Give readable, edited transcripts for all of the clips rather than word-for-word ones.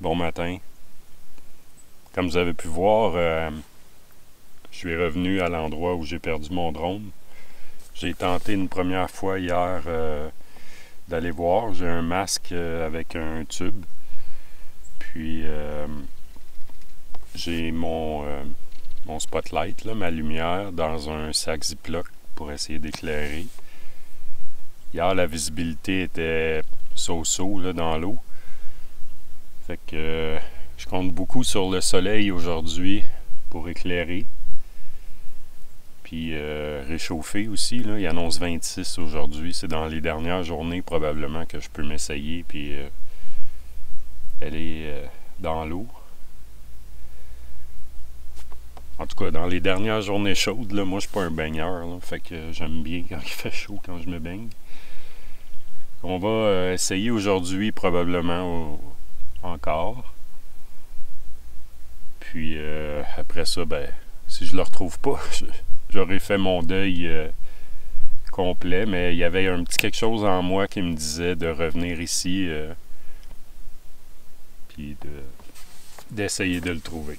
bon matin. Comme vous avez pu voir, je suis revenu à l'endroit où j'ai perdu mon drone. J'ai tenté une première fois hier d'aller voir. J'ai un masque avec un tube. Puis j'ai mon spotlight, là, ma lumière, dans un sac Ziploc pour essayer d'éclairer. Hier, la visibilité était so-so là, dans l'eau. Fait que je compte beaucoup sur le soleil aujourd'hui pour éclairer. Puis réchauffer aussi. Là. Il annonce 26 aujourd'hui. C'est dans les dernières journées probablement que je peux m'essayer. Puis elle est dans l'eau. En tout cas, dans les dernières journées chaudes, là, moi je suis pas un baigneur. Là, fait que j'aime bien quand il fait chaud quand je me baigne. On va essayer aujourd'hui probablement encore. Puis après ça, ben, si je le retrouve pas, j'aurais fait mon deuil complet. Mais il y avait un petit quelque chose en moi qui me disait de revenir ici puis d'essayer de le trouver.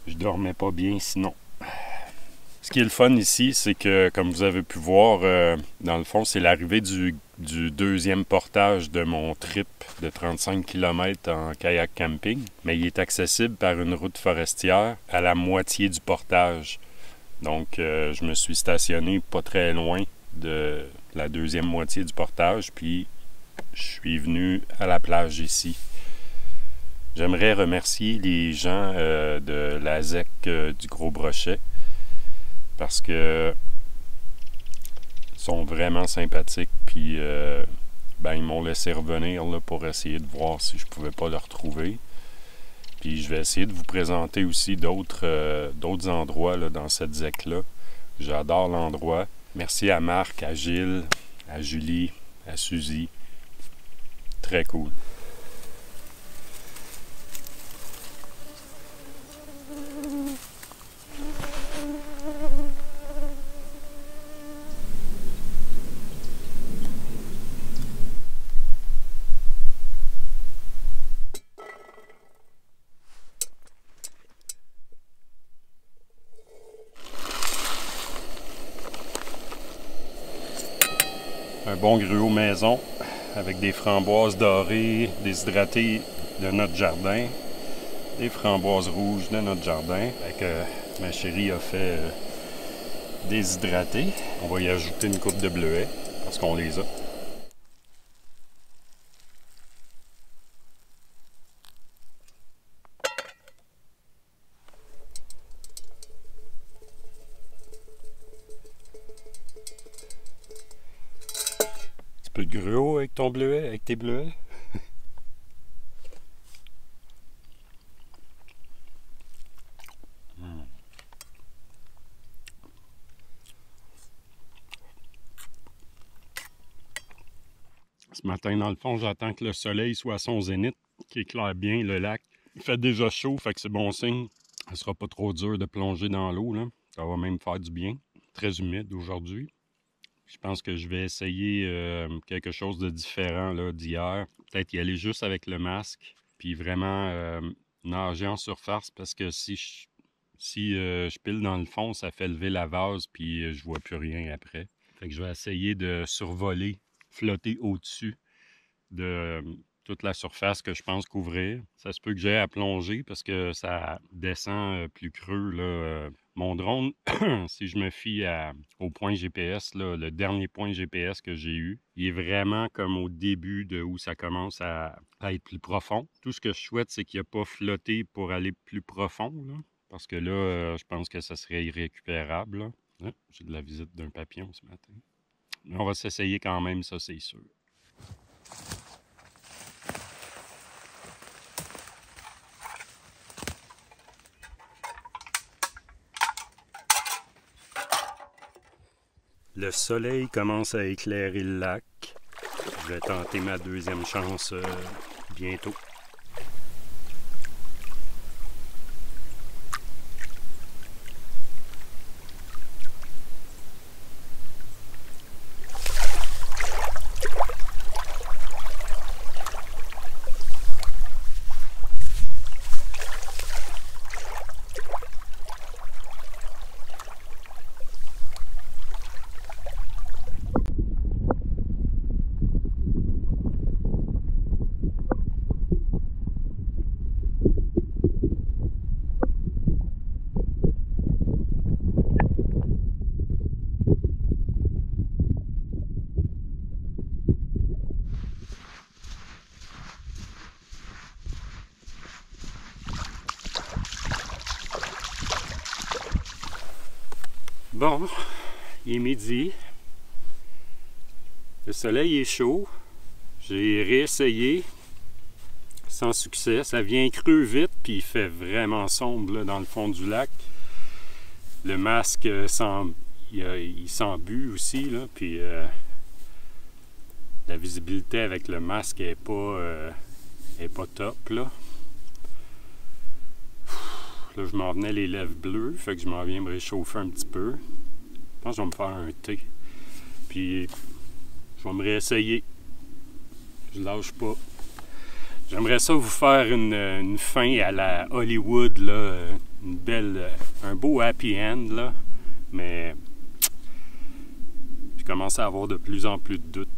Je dormais pas bien sinon. Ce qui est le fun ici, c'est que, comme vous avez pu voir, dans le fond, c'est l'arrivée du deuxième portage de mon trip de 35 km en kayak camping. Mais il est accessible par une route forestière à la moitié du portage. Donc, je me suis stationné pas très loin de la deuxième moitié du portage, puis je suis venu à la plage ici. J'aimerais remercier les gens de la ZEC du Gros-Brochet parce que sont vraiment sympathiques, puis ils m'ont laissé revenir là, pour essayer de voir si je pouvais pas le retrouver. Puis je vais essayer de vous présenter aussi d'autres endroits là, dans cette ZEC-là. J'adore l'endroit. Merci à Marc, à Gilles, à Julie, à Suzy. Très cool. Un bon gruau maison avec des framboises dorées déshydratées de notre jardin, des framboises rouges de notre jardin que ma chérie a fait déshydrater. On va y ajouter une coupe de bleuets parce qu'on les a. Un peu de gruau avec ton bleuet, avec tes bleuets. Ce matin, dans le fond, j'attends que le soleil soit à son zénith, qui éclaire bien le lac. Il fait déjà chaud, fait que c'est bon signe. Ce sera pas trop dur de plonger dans l'eau, là. Ça va même faire du bien. Très humide aujourd'hui. Je pense que je vais essayer quelque chose de différent là, d'hier. Peut-être y aller juste avec le masque, puis vraiment nager en surface, parce que si je pile dans le fond, ça fait lever la vase, puis je vois plus rien après. Fait que je vais essayer de survoler, flotter au-dessus de toute la surface que je pense couvrir. Ça se peut que j'aie à plonger parce que ça descend plus creux, là. Mon drone, si je me fie au point GPS, là, le dernier point GPS que j'ai eu, il est vraiment comme au début de où ça commence à être plus profond. Tout ce que je souhaite, c'est qu'il n'y a pas flotté pour aller plus profond, là, parce que là, je pense que ça serait irrécupérable. Là. Ah, j'ai de la visite d'un papillon ce matin. Mais on va s'essayer quand même, ça c'est sûr. Le soleil commence à éclairer le lac. Je vais tenter ma deuxième chance bientôt. Bon, il est midi. Le soleil est chaud. J'ai réessayé sans succès. Ça vient creux vite, puis il fait vraiment sombre là, dans le fond du lac. Le masque, il s'embue aussi, là, puis la visibilité avec le masque est pas top, là. Là, je m'en venais les lèvres bleues, fait que je m'en viens me réchauffer un petit peu. Je pense que je vais me faire un thé. Puis, je vais me réessayer. Je lâche pas. J'aimerais ça vous faire une fin à la Hollywood, là. Un beau happy end, là. Mais, je commence à avoir de plus en plus de doutes.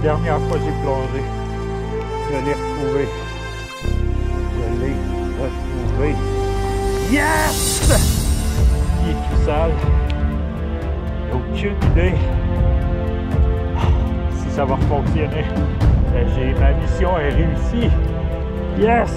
Dernière fois que j'ai plongé, je l'ai retrouvé. Je l'ai retrouvé. Yes! Il est tout sale. Aucune idée si ça va fonctionner. Ma mission est réussie. Yes!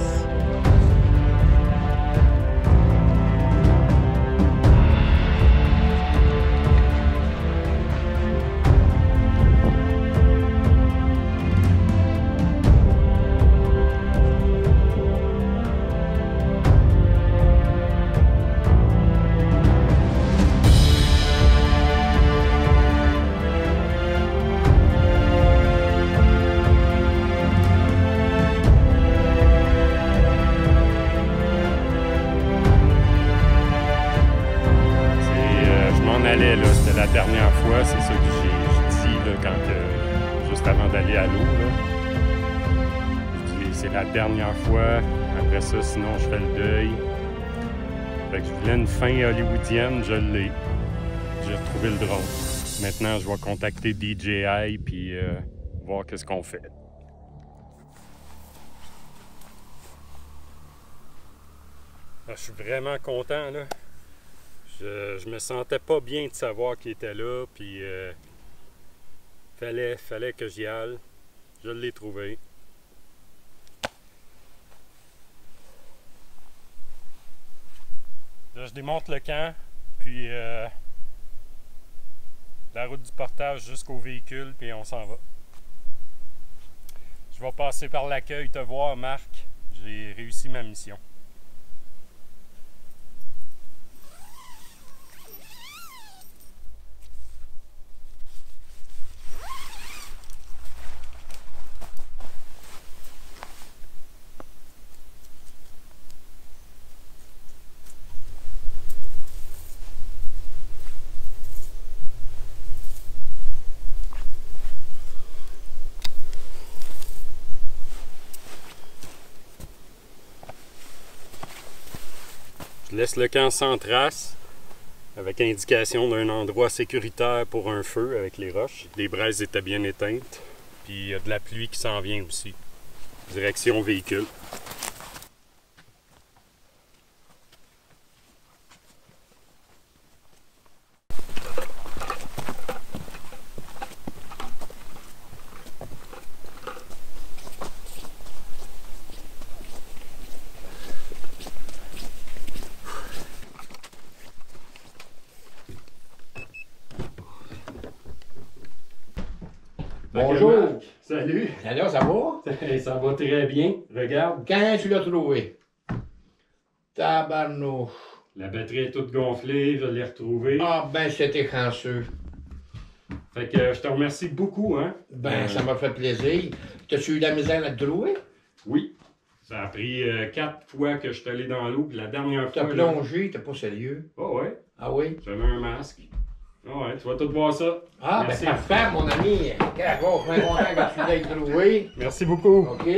C'était la dernière fois, c'est ça que j'ai dit là, juste avant d'aller à l'eau. C'est la dernière fois, après ça, sinon je fais le deuil. Fait que je voulais une fin hollywoodienne, je l'ai. J'ai retrouvé le drone. Maintenant, je vais contacter DJI puis voir qu'est-ce qu'on fait. Je suis vraiment content, là. Je me sentais pas bien de savoir qu'il était là, puis fallait que j'y aille. Je l'ai trouvé. Là, je démonte le camp, puis la route du portage jusqu'au véhicule, puis on s'en va. Je vais passer par l'accueil, te voir, Marc. J'ai réussi ma mission. Je laisse le camp sans trace, avec indication d'un endroit sécuritaire pour un feu avec les roches. Les braises étaient bien éteintes, puis il y a de la pluie qui s'en vient aussi. Direction véhicule. Bonjour. Marc, salut. Alors, ça va? Ça va très bien. Regarde, Quand tu l'as trouvé? Tabarnouche. la batterie est toute gonflée, je l'ai retrouvée. Ah, ben, c'était chanceux. Fait que je te remercie beaucoup, hein. Ben, ça m'a fait plaisir. T'as-tu eu de la misère à te trouver? Oui. Ça a pris 4 fois que je suis allé dans l'eau, puis la dernière T'as fois... là- plongé, t'es pas sérieux? Oh ouais, Ah oui? j'avais un masque. Ah ouais, tu vas tout voir ça. Ah, Merci. ben, parfait, mon ami. Bon, je suis content que tu l'aies trouvé. Merci beaucoup. OK.